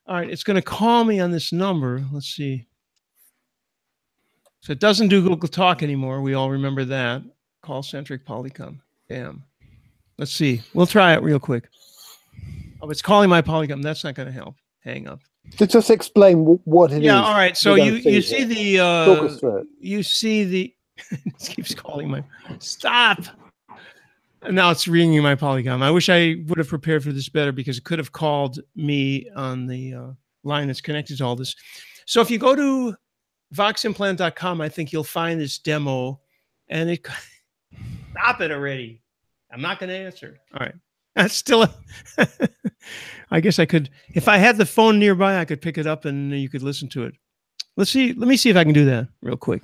All right, it's going to call me on this number. Let's see. So it doesn't do Google Talk anymore. We all remember that. Call-centric Polycom. Damn. Let's see. We'll try it real quick. Oh, it's calling my Polycom. That's not going to help. Hang up. Just explain what it is. Yeah, all right. So you see the you see the it keeps calling my stop. And now it's ringing my Polycom. I wish I would have prepared for this better, because it could have called me on the line that's connected to all this. So if you go to voximplant.com, I think you'll find this demo, and it stop it already. I'm not going to answer. All right. That's still I guess I could, if I had the phone nearby, I could pick it up and you could listen to it. Let's see. Let me see if I can do that real quick.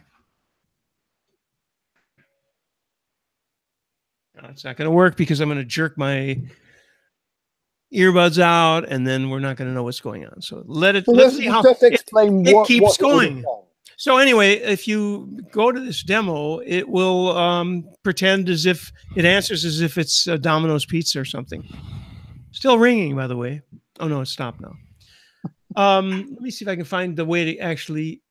No, it's not going to work because I'm going to jerk my earbuds out, and then we're not going to know what's going on. So let's see how just explain it keeps going. It. So anyway, if you go to this demo, it will pretend as if it answers as if it's a Domino's pizza or something. Still ringing, by the way. Oh no, it stopped now. Let me see if I can find the way to actually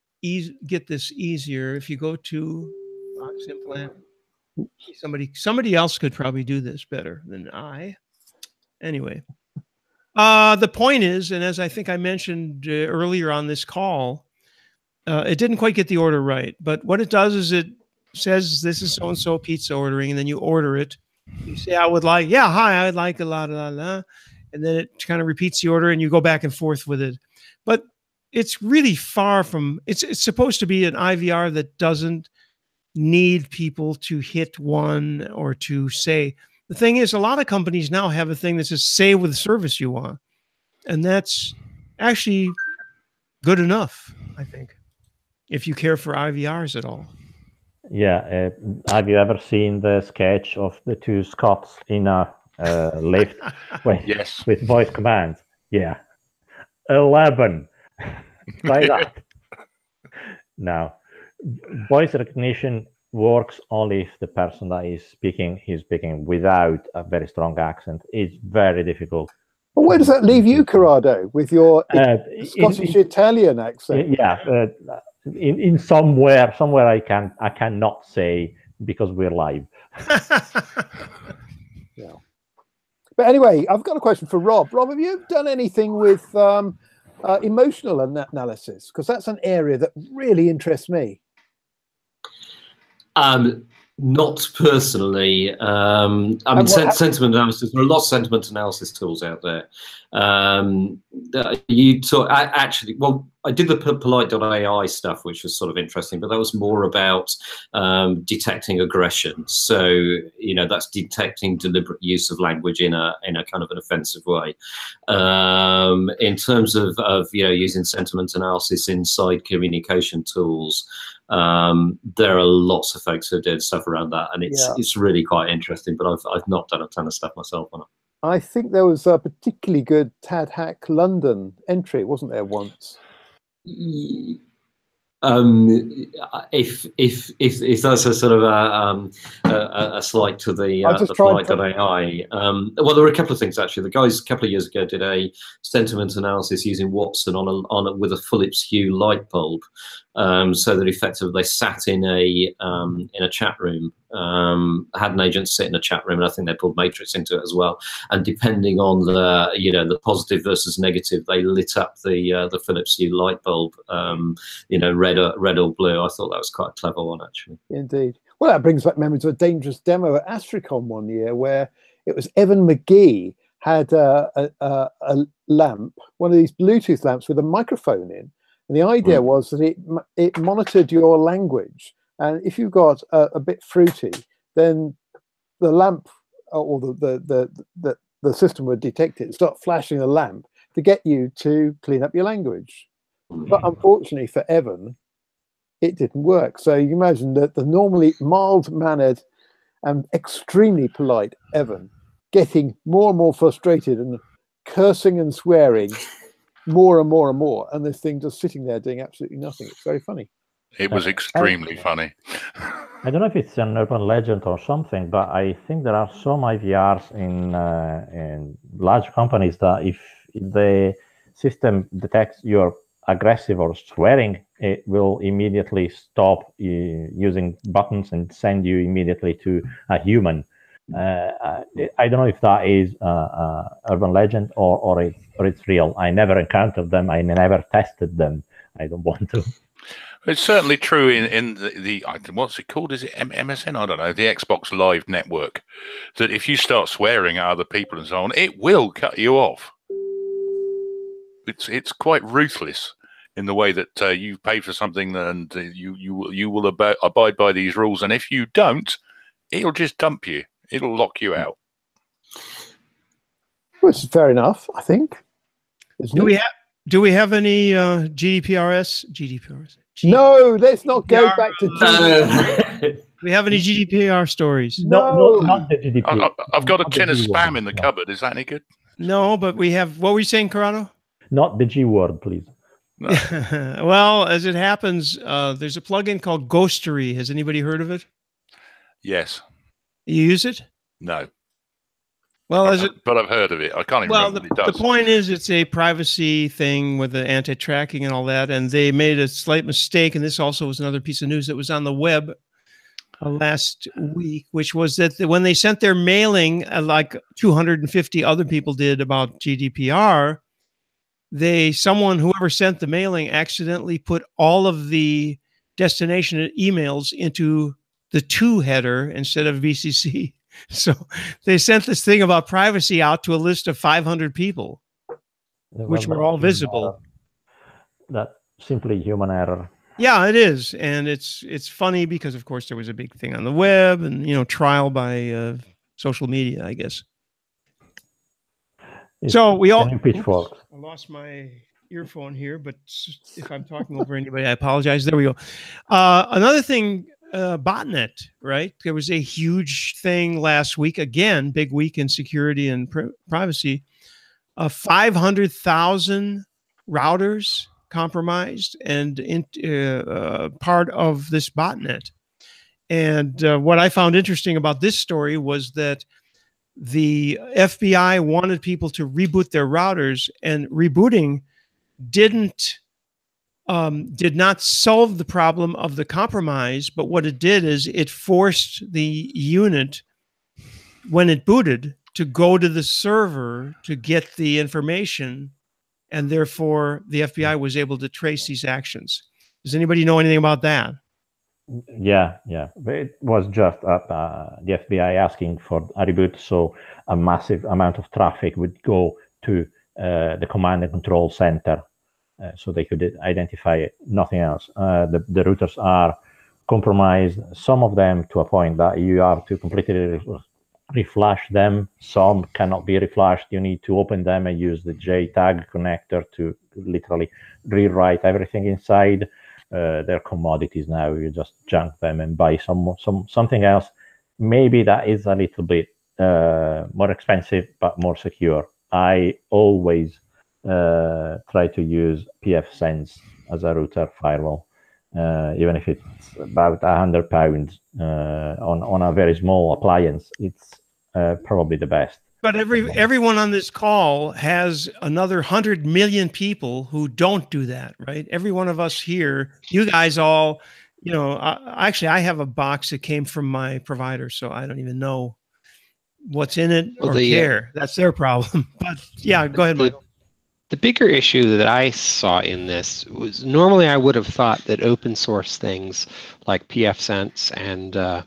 get this easier. If you go to Box Implant, somebody else could probably do this better than I. Anyway, the point is, and as I think I mentioned earlier on this call, it didn't quite get the order right. But what it does is it says this is so and so pizza ordering, and then you order it. You say I would like, yeah, hi, I'd like a la. And then it kind of repeats the order, and you go back and forth with it. But it's really far from, it's supposed to be an IVR that doesn't need people to hit one or to say. The thing is, a lot of companies now have a thing that says say with the service you want. And that's actually good enough, I think, if you care for IVRs at all. Yeah. Have you ever seen the sketch of the two Scots in a lift with voice commands? Yeah. 11. Try that. Now, voice recognition works only if the person that is speaking without a very strong accent. It's very difficult. Well, where does that leave you, Corrado, with your Scottish Italian accent? Yeah, in somewhere I cannot say because we're live. Yeah. But anyway, I've got a question for Rob. Rob, have you done anything with emotional analysis? Because that's an area that really interests me. Not personally. I mean, sentiment analysis. There are lots of sentiment analysis tools out there. You talk actually. Well, I did the polite.ai stuff, which was sort of interesting, but that was more about detecting aggression. So that's detecting deliberate use of language in a kind of an offensive way. In terms of using sentiment analysis inside communication tools. There are lots of folks who did stuff around that, and it's really quite interesting. But I've not done a ton of stuff myself on it. I think there was a particularly good Tad Hack London entry, wasn't there, once? If that's a sort of a slight to the polite.ai. Well, there were a couple of things actually. The guys a couple of years ago did a sentiment analysis using Watson with a Philips Hue light bulb, so that effectively they sat in a chat room, had an agent sit in a chat room, and I think they pulled Matrix into it as well. And depending on the positive versus negative, they lit up the Philips Hue light bulb, red or blue. I thought that was quite a clever one, actually. Indeed. Well, that brings back memories of a dangerous demo at Astricon one year where it was Evan McGee had a lamp, one of these Bluetooth lamps with a microphone in. And the idea was that it monitored your language. And if you got a bit fruity, then the lamp or the system would detect it and start flashing the lamp to get you to clean up your language. But unfortunately for Evan, it didn't work. So you imagine that the normally mild-mannered and extremely polite Evan getting more and more frustrated and cursing and swearing more and more and more, and this thing just sitting there doing absolutely nothing. It's very funny. It was extremely funny. I don't know if it's an urban legend or something, but I think there are some IVRs in large companies that if the system detects you're aggressive or swearing, it will immediately stop using buttons and send you immediately to a human. I don't know if that is urban legend or it's real. I never encountered them. I never tested them. I don't want to. It's certainly true in the what's it called? Is it MSN? I don't know. The Xbox Live network. That if you start swearing at other people and so on, it will cut you off. It's quite ruthless in the way that you pay for something and you will abide by these rules, and if you don't, it'll just dump you. It'll lock you out. Which is fair enough, I think. Do we Do we have any GDPRs? No, let's not go back to Do we have any GDPR stories? No. Not the GDP. I've got a Not the tin of G spam word, in the no. cupboard. Is that any good? No, but we have. What were you saying, Corrado? Not the G word, please. No. Well, as it happens, there's a plugin called Ghostery. Has anybody heard of it? Yes. You use it? No. Well, But I've heard of it. I can't even remember what it does. The point is, it's a privacy thing with the anti-tracking and all that, and they made a slight mistake. And this also was another piece of news that was on the web last week, which was that when they sent their mailing, like 250 other people did about GDPR, whoever sent the mailing accidentally put all of the destination emails into the to header instead of VCC. So they sent this thing about privacy out to a list of 500 people, which were all visible. That's simply human error. Yeah, it is. And it's funny because, of course, there was a big thing on the web and, trial by social media, I guess. So we all. Pitchfork. I lost my earphone here, but if I'm talking over anybody, I apologize. There we go. Another thing, botnet, right? There was a huge thing last week. Again, big week in security and privacy. 500,000 routers compromised and part of this botnet. And what I found interesting about this story was that the FBI wanted people to reboot their routers, and rebooting did not solve the problem of the compromise, but what it did is it forced the unit, when it booted, to go to the server to get the information, and therefore the FBI was able to trace these actions. Does anybody know anything about that? Yeah. It was just the FBI asking for a reboot, so a massive amount of traffic would go to the command and control center, so they could identify it, nothing else. The routers are compromised, some of them to a point that you have to completely reflash them. Some cannot be reflashed. You need to open them and use the JTAG connector to literally rewrite everything inside. They're commodities now. You just junk them and buy something else. Maybe that is a little bit more expensive, but more secure. I always try to use pfSense as a router firewall, even if it's about £100 on a very small appliance. It's probably the best. But everyone on this call has another 100 million people who don't do that, right? Every one of us here, you guys all, actually, I have a box that came from my provider, so I don't even know what's in it or care. That's their problem. But yeah, go ahead, Michael. The bigger issue that I saw in this was, normally I would have thought that open source things like pfSense and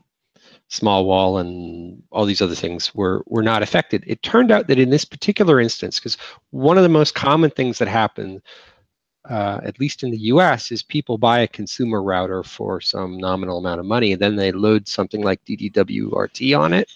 Small Wall and all these other things were not affected. It turned out that in this particular instance, because one of the most common things that happen, at least in the US, is people buy a consumer router for some nominal amount of money, and then they load something like DDWRT on it.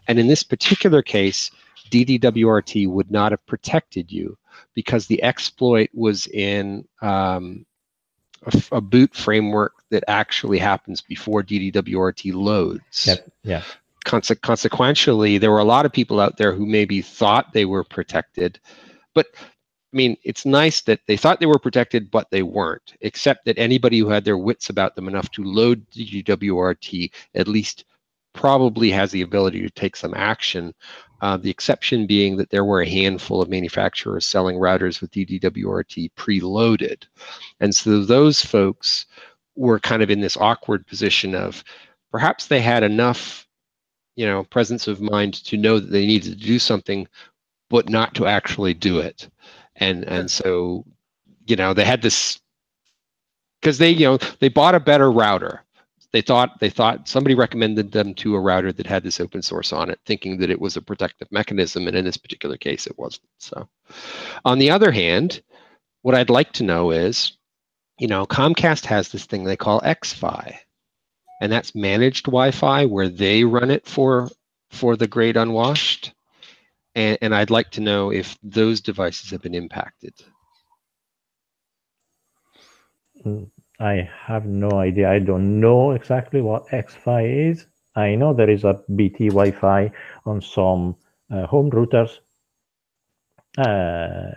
And in this particular case, DDWRT would not have protected you because the exploit was in a boot framework that actually happens before DDWRT loads. Yep. Yeah. Consequentially, there were a lot of people out there who maybe thought they were protected, but I mean, it's nice that they thought they were protected, but they weren't, except that anybody who had their wits about them enough to load DDWRT at least probably has the ability to take some action. The exception being that there were a handful of manufacturers selling routers with DDWRT preloaded. And so those folks were kind of in this awkward position of perhaps they had enough, presence of mind to know that they needed to do something, but not to actually do it. And so, they had this, because they bought a better router. They thought somebody recommended them to a router that had this open source on it, thinking that it was a protective mechanism, and in this particular case, it wasn't. So, on the other hand, what I'd like to know is, Comcast has this thing they call XFi, and that's managed Wi-Fi, where they run it for the great unwashed, and I'd like to know if those devices have been impacted. I have no idea. I don't know exactly what XFi is. I know there is a BT Wi-Fi on some home routers. But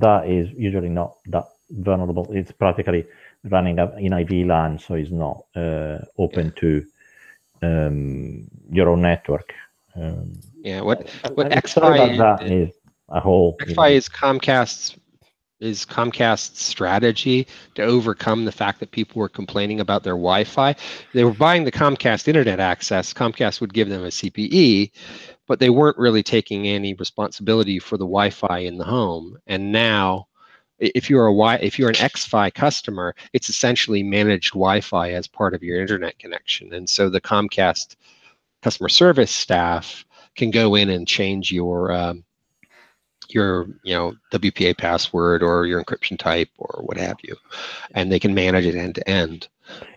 that is usually not that vulnerable. It's practically running in IV LAN, so it's not open to your own network. What XFi is a whole. XFi is Comcast's strategy to overcome the fact that people were complaining about their Wi-Fi. They were buying the Comcast internet access. Comcast would give them a CPE, but they weren't really taking any responsibility for the Wi-Fi in the home. And now, if you're an XFi customer, it's essentially managed Wi-Fi as part of your internet connection. And so the Comcast customer service staff can go in and change your WPA password or your encryption type or what have you, and they can manage it end to end.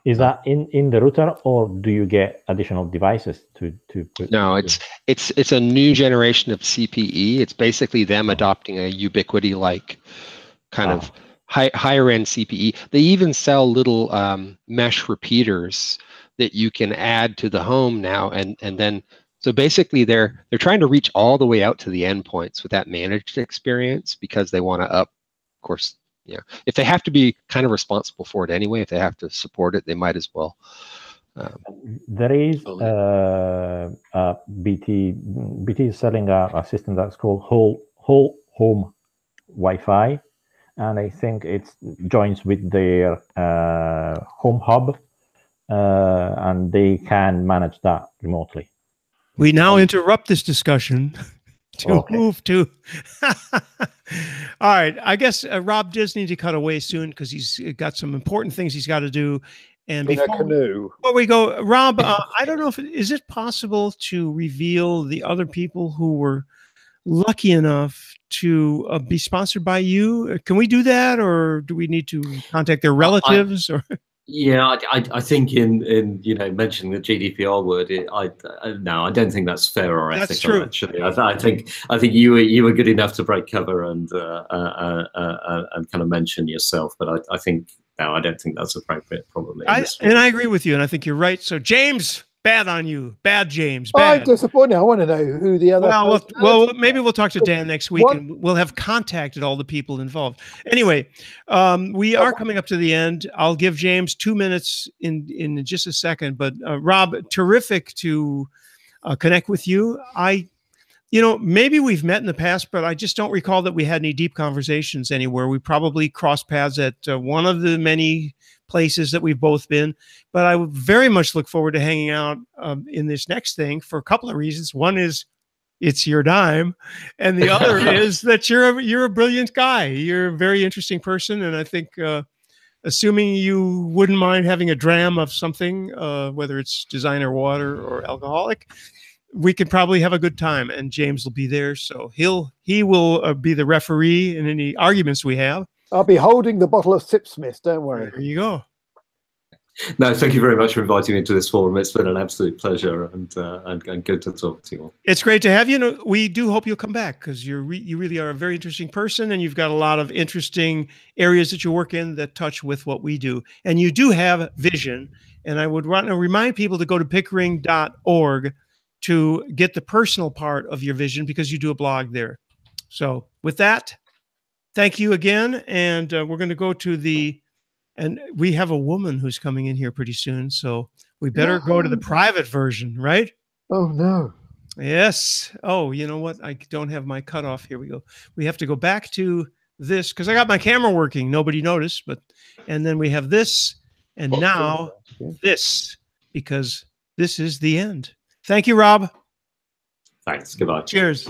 Is that in the router, or do you get additional devices to put? No, it's a new generation of CPE. It's basically them adopting a Ubiquity-like kind of higher end CPE. They even sell little mesh repeaters that you can add to the home now, and then. So basically, they're trying to reach all the way out to the endpoints with that managed experience, because they want to up, of course, if they have to be kind of responsible for it anyway, if they have to support it, they might as well. There is BT is selling a system that's called whole home Wi-Fi, and I think it joins with their home hub, and they can manage that remotely. We now interrupt this discussion to move to. All right. I guess Rob does need to cut away soon because he's got some important things he's got to do. And before we go, Rob, I don't know is it possible to reveal the other people who were lucky enough to be sponsored by you? Can we do that, or do we need to contact their relatives? Yeah, I think in mentioning the GDPR word, no, I don't think that's fair or ethical. That's true. Actually, I think you were good enough to break cover and kind of mention yourself, but I think no, I don't think that's appropriate. Probably. And I agree with you, and I think you're right. So James, bad on you, bad James. Bad. I'm disappointed. I want to know who the other. Well, maybe we'll talk to Dan next week, and we'll have contacted all the people involved. Anyway, we are coming up to the end. I'll give James 2 minutes in just a second. But Rob, terrific to connect with you. Maybe we've met in the past, but I just don't recall that we had any deep conversations anywhere. We probably crossed paths at one of the many places that we've both been, but I would very much look forward to hanging out in this next thing for a couple of reasons. One is it's your dime, and the other is that you're a brilliant guy. You're a very interesting person, and I think assuming you wouldn't mind having a dram of something, whether it's designer water or alcoholic, we could probably have a good time, and James will be there, so he will be the referee in any arguments we have. I'll be holding the bottle of Sipsmith, don't worry. There you go. No, thank you very much for inviting me to this forum. It's been an absolute pleasure and good to talk to you all. It's great to have you. We do hope you'll come back, because you really are a very interesting person, and you've got a lot of interesting areas that you work in that touch with what we do. And you do have vision, and I would want to remind people to go to pickering.org to get the personal part of your vision, because you do a blog there. So with that, thank you again. And we're going to go to and we have a woman who's coming in here pretty soon. So we better go to the private version, right? Oh, no. Yes. Oh, you know what? I don't have my cutoff. Here we go. We have to go back to this because I got my camera working. Nobody noticed, and then we have this, and now this, because this is the end. Thank you, Rob. Thanks. Goodbye. Cheers.